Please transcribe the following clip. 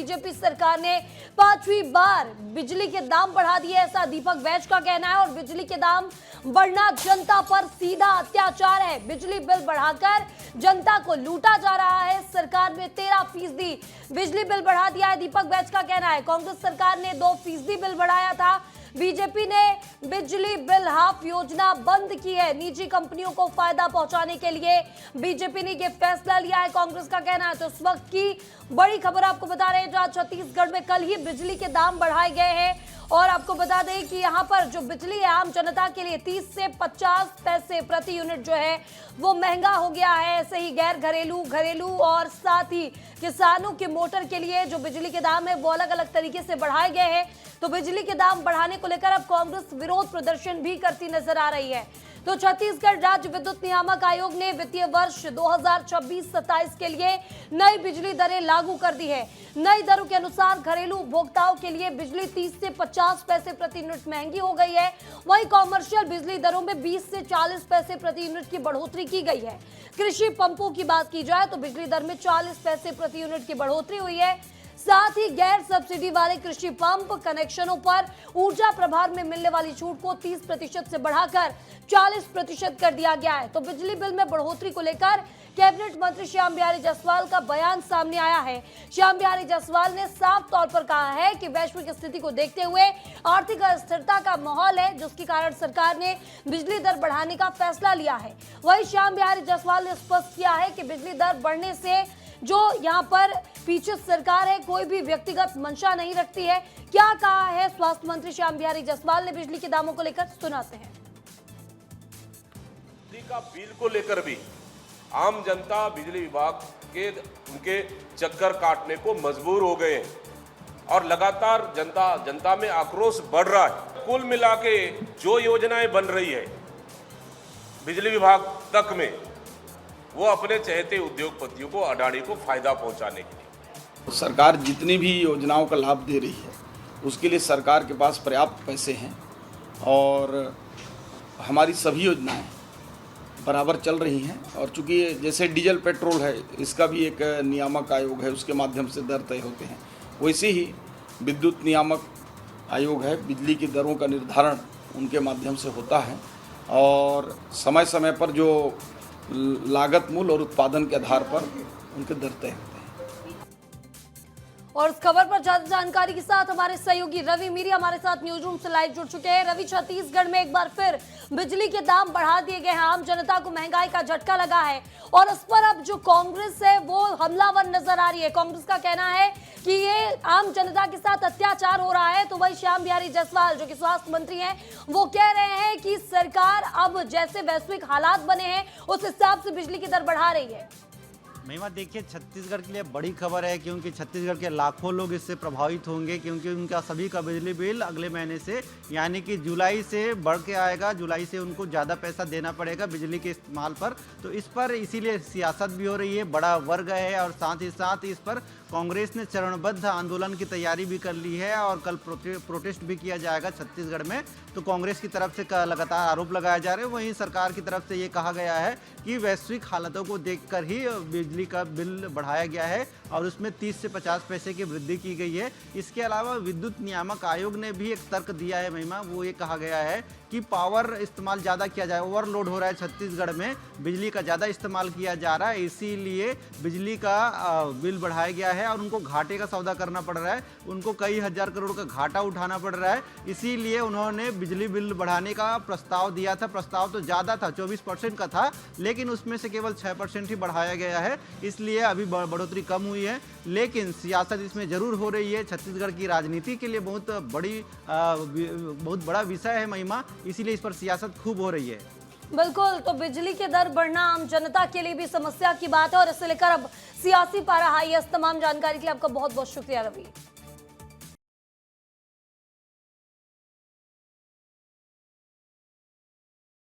BJP सरकार ने 5वीं बार बिजली के दाम बढ़ा दिए, ऐसा दीपक वैज का कहना है। और बिजली के दाम बढ़ना जनता पर सीधा अत्याचार है। बिजली बिल बढ़ाकर जनता को लूटा जा रहा है। सरकार ने 13% बिजली बिल बढ़ा दिया है, दीपक वैज का कहना है। कांग्रेस सरकार ने 2% बिल बढ़ाया था। बीजेपी ने बिजली बिल हाफ योजना बंद की है। निजी कंपनियों को फायदा पहुंचाने के लिए बीजेपी ने यह फैसला लिया है, कांग्रेस का कहना है। तो इस वक्त की बड़ी खबर आपको बता रहे हैं, जहां छत्तीसगढ़ में कल ही बिजली के दाम बढ़ाए गए हैं। और आपको बता दें कि यहां पर जो बिजली है आम जनता के लिए 30 से 50 पैसे प्रति यूनिट जो है वो महंगा हो गया है। ऐसे ही गैर घरेलू और साथ ही किसानों के मोटर के लिए जो बिजली के दाम है वो अलग अलग तरीके से बढ़ाए गए हैं। तो बिजली के दाम बढ़ाने को लेकर अब कांग्रेस विरोध प्रदर्शन भी करती नजर आ रही है। तो छत्तीसगढ़ राज्य विद्युत नियामक आयोग ने वित्तीय वर्ष 2026-27 के लिए नई बिजली दरें लागू कर दी है। नई दरों के अनुसार घरेलू उपभोक्ताओं के लिए बिजली 30 से 50 पैसे प्रति यूनिट महंगी हो गई है। वहीं कॉमर्शियल बिजली दरों में 20 से 40 पैसे प्रति यूनिट की बढ़ोतरी की गई है। कृषि पंपों की बात की जाए तो बिजली दर में 40 पैसे प्रति यूनिट की बढ़ोतरी हुई है। साथ ही गैर सब्सिडी वाले कृषि पंप कनेक्शनों पर ऊर्जा प्रभार में मिलने वाली छूट को 30% से बढ़ाकर 40% कर दिया गया है। तो बिजली बिल में बढ़ोतरी को लेकर कैबिनेट मंत्री श्याम बिहारी जायसवाल का बयान सामने आया है। श्याम बिहारी जायसवाल ने साफ तौर पर कहा है कि वैश्विक स्थिति को देखते हुए आर्थिक अस्थिरता का माहौल है, जिसके कारण सरकार ने बिजली दर बढ़ाने का फैसला लिया है। वहीं श्याम बिहारी जायसवाल ने स्पष्ट किया है कि बिजली दर बढ़ने से जो यहाँ पर पीछे सरकार है कोई भी व्यक्तिगत मंशा नहीं रखती है। क्या कहा है स्वास्थ्य मंत्री श्याम बिहारी जायसवाल ने बिजली के दामों को लेकर, सुनाते हैं। बिजली का बिल को लेकर भी आम जनता बिजली विभाग के उनके चक्कर काटने को मजबूर हो गए हैं और लगातार जनता में आक्रोश बढ़ रहा है। कुल मिला के जो योजनाएं बन रही है बिजली विभाग तक में, वो अपने चहेते उद्योगपतियों को, अडानी को फायदा पहुंचाने के लिए सरकार जितनी भी योजनाओं का लाभ दे रही है उसके लिए सरकार के पास पर्याप्त पैसे हैं और हमारी सभी योजनाएं बराबर चल रही हैं। और चूंकि जैसे डीजल पेट्रोल है, इसका भी एक नियामक आयोग है, उसके माध्यम से दर तय होते हैं। वैसे ही विद्युत नियामक आयोग है, बिजली की दरों का निर्धारण उनके माध्यम से होता है और समय समय पर जो लागत मूल्य और उत्पादन के आधार पर उनके दर तय होते हैं। और इस खबर पर ज्यादा जानकारी के साथ हमारे सहयोगी रवि मीरी हमारे साथ न्यूज रूम से लाइव जुड़ चुके हैं। रवि, छत्तीसगढ़ में एक बार फिर बिजली के दाम बढ़ा दिए गए हैं, आम जनता को महंगाई का झटका लगा है और इस पर अब जो कांग्रेस है वो हमलावर नजर आ रही है। कांग्रेस का कहना है कि ये आम जनता के साथ अत्याचार हो रहा है। तो वही श्याम बिहारी जायसवाल जो कि स्वास्थ्य मंत्री हैं वो कह रहे हैं कि सरकार अब जैसे वैश्विक हालात बने हैं उस हिसाब से बिजली की दर बढ़ा रही है। महिमा, देखिए छत्तीसगढ़ के लिए बड़ी खबर है क्योंकि छत्तीसगढ़ के लाखों लोग इससे प्रभावित होंगे क्योंकि उनका सभी का बिजली बिल अगले महीने से यानी कि जुलाई से बढ़ के आएगा। जुलाई से उनको ज़्यादा पैसा देना पड़ेगा बिजली के इस्तेमाल पर। तो इस पर इसीलिए सियासत भी हो रही है, बड़ा वर्ग है और साथ ही साथ इस पर कांग्रेस ने चरणबद्ध आंदोलन की तैयारी भी कर ली है और कल प्रोटेस्ट भी किया जाएगा छत्तीसगढ़ में। तो कांग्रेस की तरफ से लगातार आरोप लगाए जा रहे हैं, वहीं सरकार की तरफ से ये कहा गया है कि वैश्विक हालातों को देखकर ही बिजली का बिल बढ़ाया गया है और उसमें 30 से 50 पैसे की वृद्धि की गई है। इसके अलावा विद्युत नियामक आयोग ने भी एक तर्क दिया है महिमा, वो ये कहा गया है कि पावर इस्तेमाल ज़्यादा किया जाए, ओवरलोड हो रहा है छत्तीसगढ़ में, बिजली का ज़्यादा इस्तेमाल किया जा रहा है, इसीलिए बिजली का बिल बढ़ाया गया है और उनको घाटे का सौदा करना पड़ रहा है। उनको कई हजार करोड़ का घाटा उठाना पड़ रहा है, इसीलिए उन्होंने बिजली बिल बढ़ाने का प्रस्ताव दिया था। प्रस्ताव तो ज़्यादा था, 24% का था, लेकिन उसमें से केवल 6% ही बढ़ाया गया है, इसलिए अभी बढ़ोतरी कम हुई है। लेकिन सियासत इसमें जरूर हो रही है, छत्तीसगढ़ की राजनीति के लिए बहुत बड़ा विषय है महिमा, इसीलिए इस पर सियासत खूब हो रही है। बिल्कुल, तो बिजली के दर बढ़ना आम जनता के लिए भी समस्या की बात है और इसे लेकर अब सियासी पारा हाई है। इस तमाम जानकारी के लिए आपका बहुत बहुत शुक्रिया रवि।